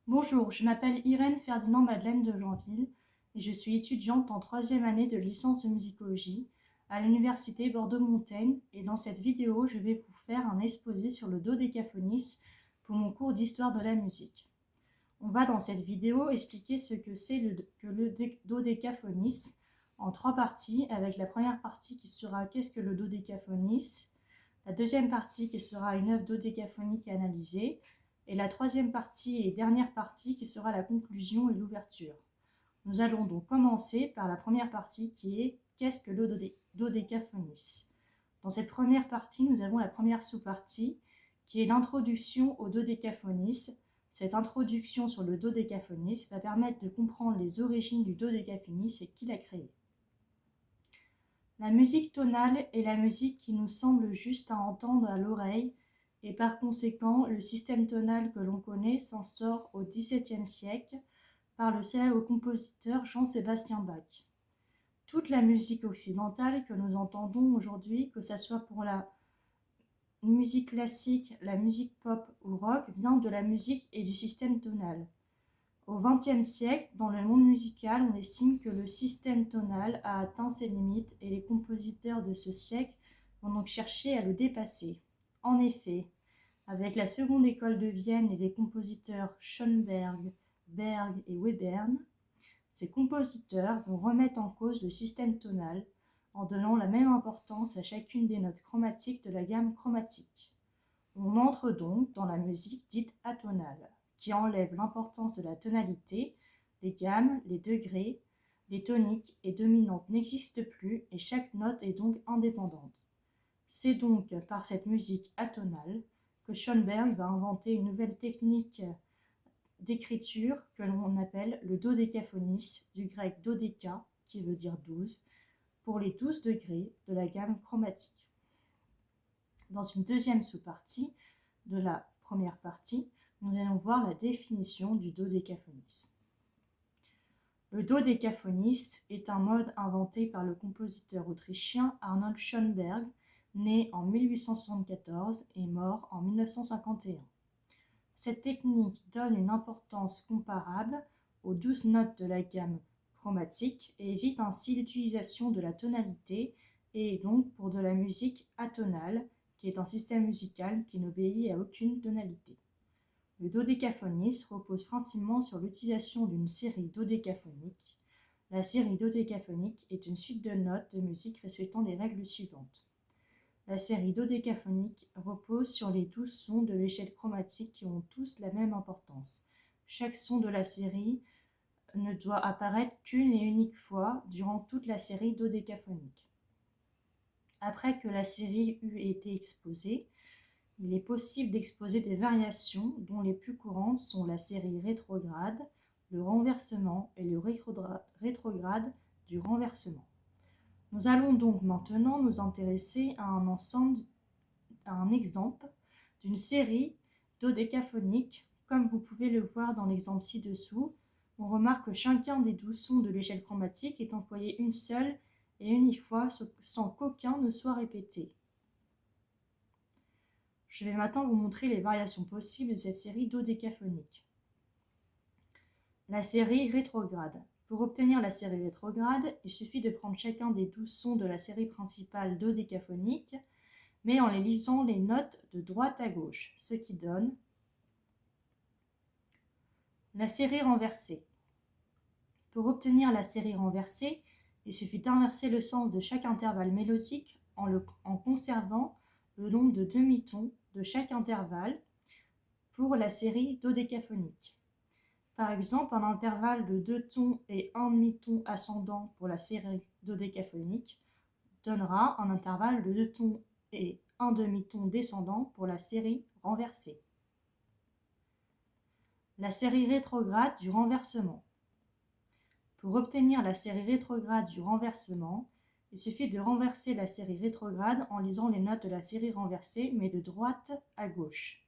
Bonjour, je m'appelle Irène Ferdinand-Madeleine de Janville et je suis étudiante en troisième année de licence de musicologie à l'université Bordeaux-Montaigne et dans cette vidéo, je vais vous faire un exposé sur le dodécaphonisme pour mon cours d'histoire de la musique. On va dans cette vidéo expliquer ce que c'est que le dodécaphonisme en trois parties, avec la première partie qui sera qu'est-ce que le dodécaphonisme, la deuxième partie qui sera une œuvre dodécaphonique analysée, et la troisième partie et dernière partie qui sera la conclusion et l'ouverture. Nous allons donc commencer par la première partie qui est qu'est-ce que le dodécaphonisme. Dans cette première partie, nous avons la première sous-partie qui est l'introduction au dodécaphonisme. Cette introduction sur le dodécaphonisme va permettre de comprendre les origines du dodécaphonisme et qui l'a créé. La musique tonale est la musique qui nous semble juste à entendre à l'oreille et par conséquent, le système tonal que l'on connaît s'en sort au XVIIe siècle par le célèbre compositeur Jean-Sébastien Bach. Toute la musique occidentale que nous entendons aujourd'hui, que ce soit pour la musique classique, la musique pop ou rock, vient de la musique et du système tonal. Au XXe siècle, dans le monde musical, on estime que le système tonal a atteint ses limites et les compositeurs de ce siècle vont donc chercher à le dépasser. En effet, avec la seconde école de Vienne et les compositeurs Schoenberg, Berg et Webern, ces compositeurs vont remettre en cause le système tonal en donnant la même importance à chacune des notes chromatiques de la gamme chromatique. On entre donc dans la musique dite atonale, qui enlève l'importance de la tonalité, les gammes, les degrés, les toniques et dominantes n'existent plus et chaque note est donc indépendante. C'est donc par cette musique atonale que Schoenberg va inventer une nouvelle technique d'écriture que l'on appelle le dodécaphonisme, du grec dodéka, qui veut dire 12, pour les 12 degrés de la gamme chromatique. Dans une deuxième sous-partie de la première partie, nous allons voir la définition du dodécaphonisme. Le dodécaphonisme est un mode inventé par le compositeur autrichien Arnold Schoenberg, né en 1874 et mort en 1951. Cette technique donne une importance comparable aux 12 notes de la gamme chromatique et évite ainsi l'utilisation de la tonalité et est donc pour de la musique atonale, qui est un système musical qui n'obéit à aucune tonalité. Le dodécaphonisme repose principalement sur l'utilisation d'une série dodécaphonique. La série dodécaphonique est une suite de notes de musique respectant les règles suivantes. La série dodécaphonique repose sur les 12 sons de l'échelle chromatique qui ont tous la même importance. Chaque son de la série ne doit apparaître qu'une et unique fois durant toute la série dodécaphonique. Après que la série eut été exposée, il est possible d'exposer des variations dont les plus courantes sont la série rétrograde, le renversement et le rétrograde du renversement. Nous allons donc maintenant nous intéresser à un exemple d'une série dodécaphonique. Comme vous pouvez le voir dans l'exemple ci-dessous, on remarque que chacun des 12 sons de l'échelle chromatique est employé une seule et unique fois sans qu'aucun ne soit répété. Je vais maintenant vous montrer les variations possibles de cette série dodécaphonique. La série rétrograde. Pour obtenir la série rétrograde, il suffit de prendre chacun des 12 sons de la série principale dodécaphonique, mais en les lisant les notes de droite à gauche, ce qui donne la série renversée. Pour obtenir la série renversée, il suffit d'inverser le sens de chaque intervalle mélodique en conservant le nombre de demi-tons de chaque intervalle pour la série dodécaphonique. Par exemple, un intervalle de 2 tons et un demi-ton ascendant pour la série dodécaphonique donnera un intervalle de 2 tons et un demi-ton descendant pour la série renversée. La série rétrograde du renversement. Pour obtenir la série rétrograde du renversement, il suffit de renverser la série rétrograde en lisant les notes de la série renversée, mais de droite à gauche.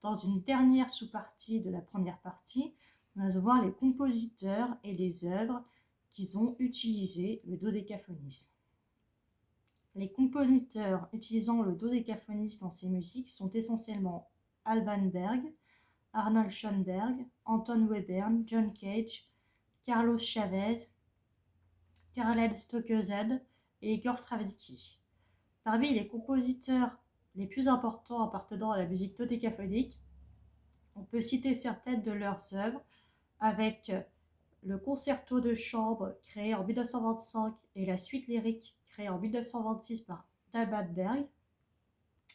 Dans une dernière sous-partie de la première partie, nous allons voir les compositeurs et les œuvres qui ont utilisé le dodécaphonisme. Les compositeurs utilisant le dodécaphonisme dans ses musiques sont essentiellement Alban Berg, Arnold Schoenberg, Anton Webern, John Cage, Carlos Chavez, Karel Stockhausen et Igor Stravinsky. Parmi les compositeurs les plus importants appartenant à la musique dodécaphonique, on peut citer certaines de leurs œuvres avec le concerto de chambre créé en 1925 et la suite lyrique créée en 1926 par Dalman Berg,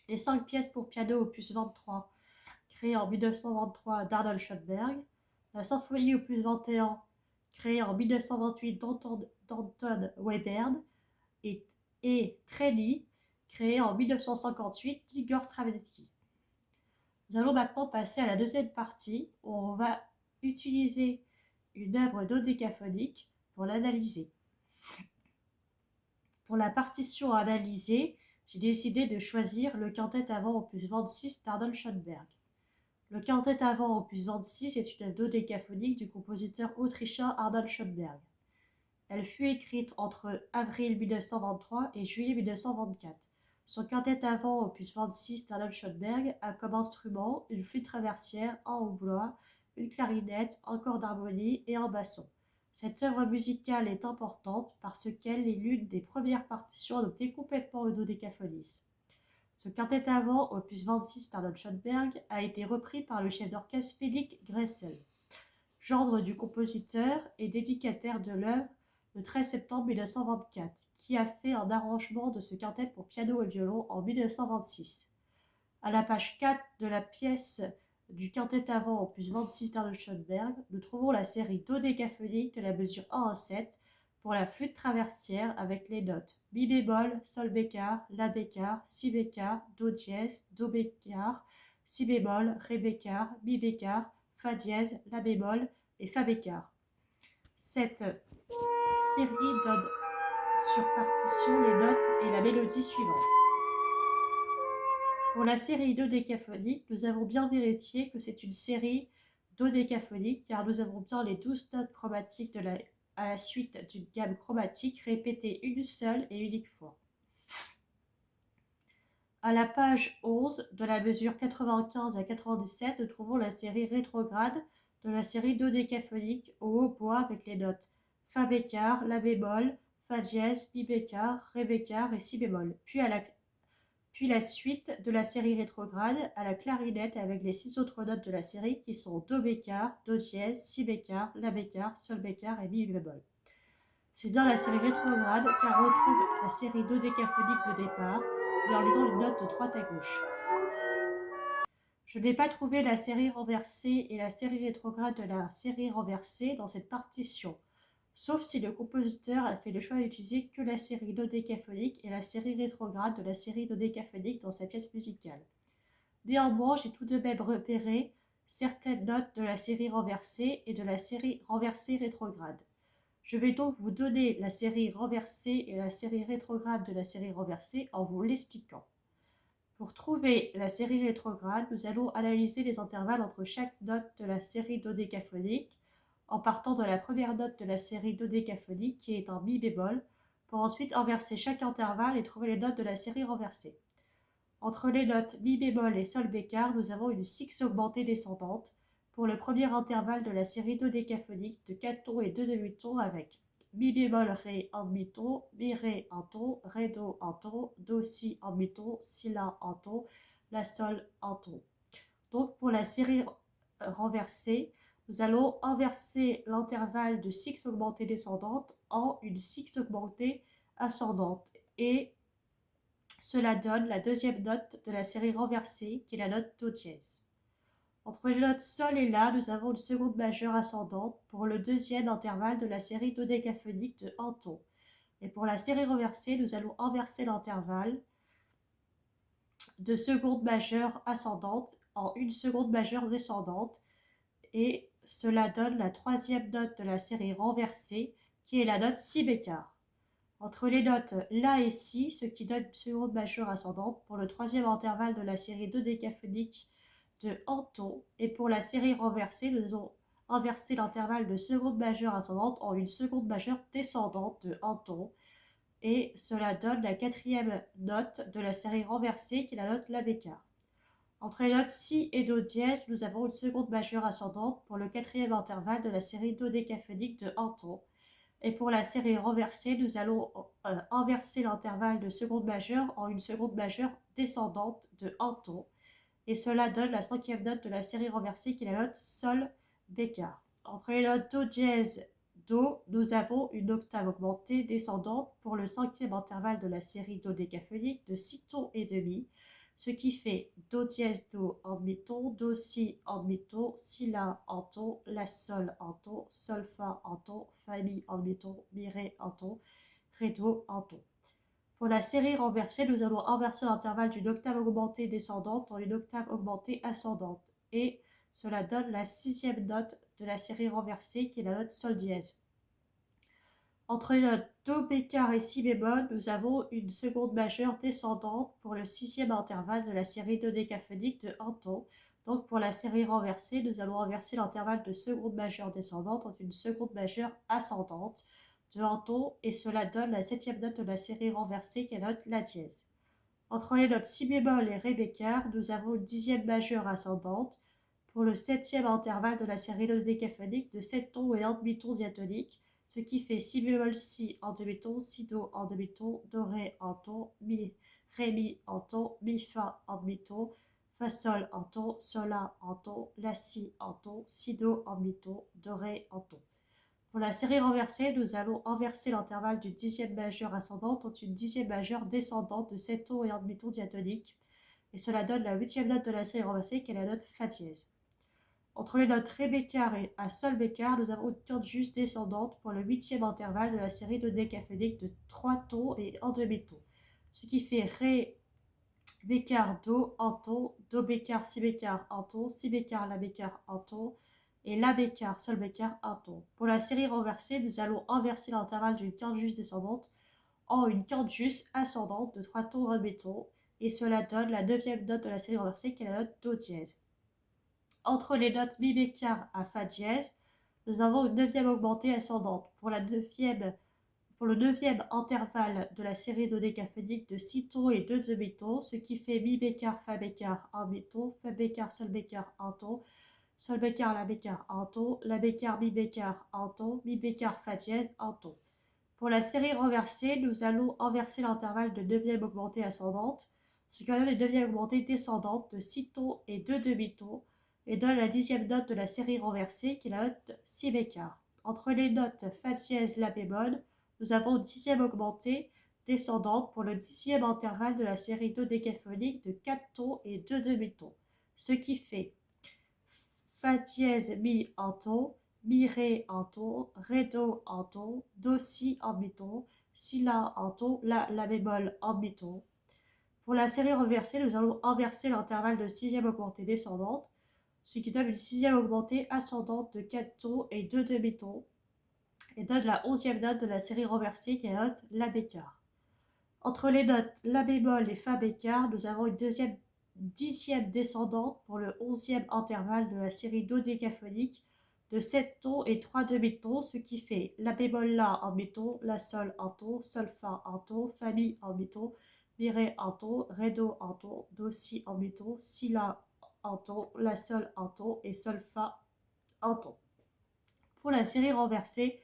les 5 pièces pour piano opus 23 créées en 1923 d'Arnold Schoenberg, la symphonie opus 21 créée en 1928 d'Anton Webern et Trélie créée en 1958 d'Igor Stravinsky. Nous allons maintenant passer à la deuxième partie où on va utiliser une œuvre dodécaphonique pour l'analyser. Pour la partition à analyser, j'ai décidé de choisir le quintet avant opus 26 d'Arnold Schoenberg. Le quintet avant opus 26 est une œuvre dodécaphonique du compositeur autrichien Arnold Schoenberg. Elle fut écrite entre avril 1923 et juillet 1924. Son quintet avant opus 26 d'Arnold Schoenberg a comme instrument une flûte traversière en hautbois, une clarinette, un corps d'harmonie et un basson. Cette œuvre musicale est importante parce qu'elle est l'une des premières partitions adoptées complètement au dodécaphonisme. Ce quintet avant, opus 26 d'Arnold Schoenberg, a été repris par le chef d'orchestre Félix Gressel, gendre du compositeur et dédicataire de l'œuvre le 13 septembre 1924, qui a fait un arrangement de ce quintet pour piano et violon en 1926. À la page 4 de la pièce du quintet avant opus 26 d'Arnold Schoenberg, nous trouvons la série dodécaphonique de la mesure 1 à 7 pour la flûte traversière avec les notes mi bémol, sol bécard, la bécard, si bécard, do dièse, do bécard, si bémol, ré bécard, mi bécard, fa dièse, la bémol et fa bécard. Cette série donne sur partition les notes et la mélodie suivante. Pour la série dodécaphonique, nous avons bien vérifié que c'est une série dodécaphonique car nous avons bien les 12 notes chromatiques à la suite d'une gamme chromatique répétée une seule et unique fois. À la page 11 de la mesure 95 à 97, nous trouvons la série rétrograde de la série dodécaphonique au hautbois avec les notes fa bécard, la bémol, fa dièse, mi bécard, ré bécard et si bémol. Puis la suite de la série rétrograde à la clarinette avec les 6 autres notes de la série qui sont do bécard, do dièse, si bécard, la bécard, sol bécard et mi bémol. C'est bien la série rétrograde car on retrouve la série dodécaphonique de départ et en lisant les notes de droite à gauche. Je n'ai pas trouvé la série renversée et la série rétrograde de la série renversée dans cette partition, sauf si le compositeur a fait le choix d'utiliser que la série dodécaphonique et la série rétrograde de la série dodécaphonique dans sa pièce musicale. Néanmoins, j'ai tout de même repéré certaines notes de la série renversée et de la série renversée rétrograde. Je vais donc vous donner la série renversée et la série rétrograde de la série renversée en vous l'expliquant. Pour trouver la série rétrograde, nous allons analyser les intervalles entre chaque note de la série dodécaphonique en partant de la première note de la série dodécaphonique qui est en mi bémol, pour ensuite inverser chaque intervalle et trouver les notes de la série renversée. Entre les notes mi bémol et sol bécard, nous avons une sixte augmentée descendante pour le premier intervalle de la série dodécaphonique de 4 tons et 2 demi-tons avec mi bémol ré en demi-ton, mi ré en ton, ré do en ton, do si en demi-ton, si la en ton, la sol en ton. Donc pour la série renversée, nous allons inverser l'intervalle de sixte augmentée descendante en une sixte augmentée ascendante et cela donne la deuxième note de la série renversée qui est la note do dièse. Entre les notes sol et la, nous avons une seconde majeure ascendante pour le deuxième intervalle de la série dodécaphonique de un ton. Et pour la série renversée, nous allons inverser l'intervalle de seconde majeure ascendante en une seconde majeure descendante. Et cela donne la troisième note de la série renversée qui est la note si bécard. Entre les notes la et si, ce qui donne une seconde majeure ascendante pour le troisième intervalle de la série dodécaphonique de un ton, et pour la série renversée, nous allons inverser l'intervalle de seconde majeure ascendante en une seconde majeure descendante de un ton, et cela donne la quatrième note de la série renversée qui est la note la bécard. Entre les notes si et do dièse, nous avons une seconde majeure ascendante pour le quatrième intervalle de la série dodécaphonique de un ton. Et pour la série renversée, nous allons inverser l'intervalle de seconde majeure en une seconde majeure descendante de un ton. Et cela donne la cinquième note de la série renversée qui est la note sol bécard. Entre les notes do dièse, do, nous avons une octave augmentée descendante pour le cinquième intervalle de la série dodécaphonique de 6 tons et demi, ce qui fait do dièse do en demi-ton, do si en demi-ton, si la en ton, la sol en ton, sol fa en ton, fa mi en demi-ton, mi ré en ton, ré do en ton. Pour la série renversée, nous allons inverser l'intervalle d'une octave augmentée descendante en une octave augmentée ascendante. Et cela donne la sixième note de la série renversée qui est la note sol dièse. Entre les notes do bécard et si bémol, nous avons une seconde majeure descendante pour le sixième intervalle de la série dodécaphonique de un ton. Donc pour la série renversée, nous allons inverser l'intervalle de seconde majeure descendante en une seconde majeure ascendante de un ton, et cela donne la septième note de la série renversée qui est la note la dièse. Entre les notes si bémol et ré bécard, nous avons une dixième majeure ascendante pour le septième intervalle de la série dodécaphonique de 7 tons et un demi-ton diatonique, ce qui fait si bémol si en demi-ton, si do en demi-ton, do ré en ton, mi ré mi en ton, mi fa en demi-ton, fa sol en ton, sol la en ton, la si en ton, si do en demi-ton, do ré en ton. Pour la série renversée, nous allons inverser l'intervalle d'une dixième majeure ascendante en une dixième majeure descendante de 7 tons et un demi-ton diatonique, et cela donne la huitième note de la série renversée qui est la note fa dièse. Entre les notes ré bécard et à sol bécard, nous avons une quinte juste descendante pour le huitième intervalle de la série dodécaphonique de 3 tons et un demi-ton, ce qui fait ré bécard do un ton, do bécard si bécard un ton, si bécard la bécard un ton, et la bécard sol bécard un ton. Pour la série renversée, nous allons inverser l'intervalle d'une quinte juste descendante en une quinte juste ascendante de 3 tons et un demi-ton, et cela donne la neuvième note de la série renversée qui est la note do dièse. Entre les notes mi bécard à fa dièse, nous avons une neuvième augmentée ascendante pour le neuvième intervalle de la série dodécaphonique de 6 tons et 2 demi-tons, ce qui fait mi bécard fa bécard un demi-ton, fa bécard sol bécard un ton, sol bécard la bécard un ton, la bécard mi bécard un ton, mi bécard fa dièse un ton. Pour la série renversée, nous allons inverser l'intervalle de neuvième augmentée ascendante, ce qui donne une neuvième augmentée descendante de 6 tons et 2 demi-tons, et donne la dixième note de la série renversée qui est la note si bécard. Entre les notes fa dièse la bémol, nous avons une dixième augmentée descendante pour le dixième intervalle de la série dodécaphonique de 4 tons et 2 demi-tons, ce qui fait fa dièse mi en ton, mi ré en ton, ré do en ton, do si en demi-ton, si la en ton, la bémol en demi-ton. Pour la série renversée, nous allons inverser l'intervalle de sixième augmentée descendante, ce qui donne une sixième augmentée ascendante de 4 tons et 2 demi-tons, et donne la onzième note de la série renversée qui est la note la bécard. Entre les notes la bémol et fa bécard, nous avons une dixième descendante pour le onzième intervalle de la série dodécaphonique de 7 tons et 3 demi-tons, ce qui fait la bémol la en demi-ton, la sol en ton, sol fa en ton, fa mi en demi-ton, mi ré en ton, ré do en ton, do si en demi-ton, si la en ton, la sol en ton et sol fa en ton. Pour la série renversée,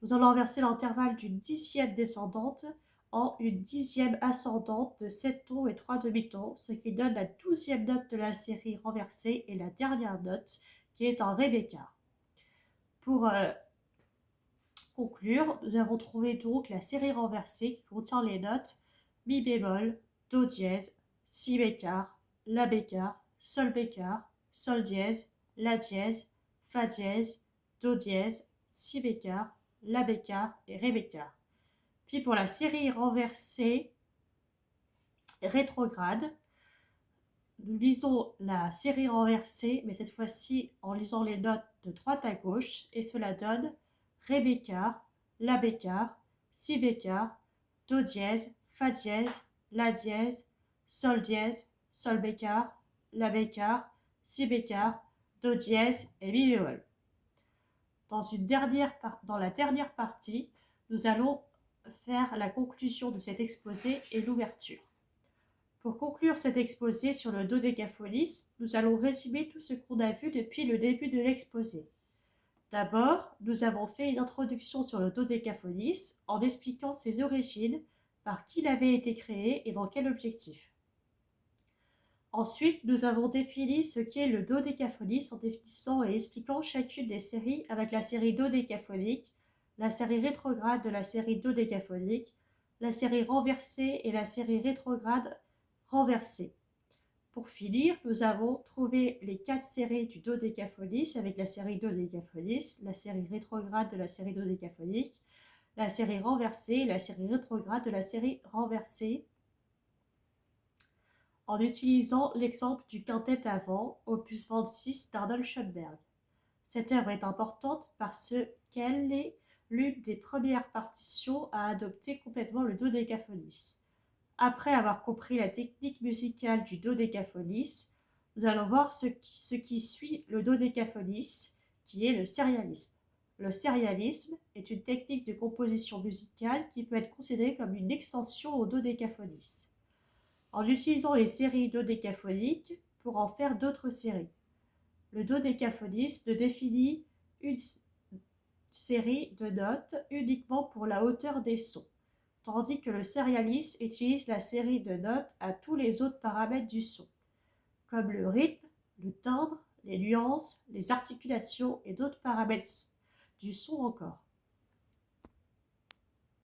nous allons inverser l'intervalle d'une dixième descendante en une dixième ascendante de 7 tons et 3 demi-tons, ce qui donne la 12e note de la série renversée et la dernière note qui est un ré bécard. Pour conclure, nous avons trouvé donc la série renversée qui contient les notes mi bémol, do dièse, si bécard, la bécard, sol bécard, sol dièse, la dièse, fa dièse, do dièse, si bécard, la bécard et ré bécard. Puis pour la série renversée rétrograde, nous lisons la série renversée, mais cette fois-ci en lisant les notes de droite à gauche, et cela donne ré bécard, la bécard, si bécard, do dièse, fa dièse, la dièse, sol bécard, la bécard, si bécard, do dièse et mi bémol. Dans la dernière partie, nous allons faire la conclusion de cet exposé et l'ouverture. Pour conclure cet exposé sur le dodécaphonisme, nous allons résumer tout ce qu'on a vu depuis le début de l'exposé. D'abord, nous avons fait une introduction sur le dodécaphonisme en expliquant ses origines, par qui il avait été créé et dans quel objectif. Ensuite, nous avons défini ce qu'est le dodécaphonisme en définissant et expliquant chacune des séries avec la série dodécaphonique, la série rétrograde de la série dodécaphonique, la série renversée et la série rétrograde renversée. Pour finir, nous avons trouvé les 4 séries du dodécaphonisme avec la série dodécaphonique, la série rétrograde de la série dodécaphonique, la série renversée et la série rétrograde de la série renversée, en utilisant l'exemple du quintet avant, opus 26 d'Arnold Schoenberg. Cette œuvre est importante parce qu'elle est l'une des premières partitions à adopter complètement le dodécaphonisme. Après avoir compris la technique musicale du dodécaphonisme, nous allons voir ce qui suit le dodécaphonisme, qui est le sérialisme. Le sérialisme est une technique de composition musicale qui peut être considérée comme une extension au dodécaphonisme, en utilisant les séries dodécaphoniques pour en faire d'autres séries. Le dodécaphonisme définit une série de notes uniquement pour la hauteur des sons, tandis que le sérialisme utilise la série de notes à tous les autres paramètres du son, comme le rythme, le timbre, les nuances, les articulations et d'autres paramètres du son encore.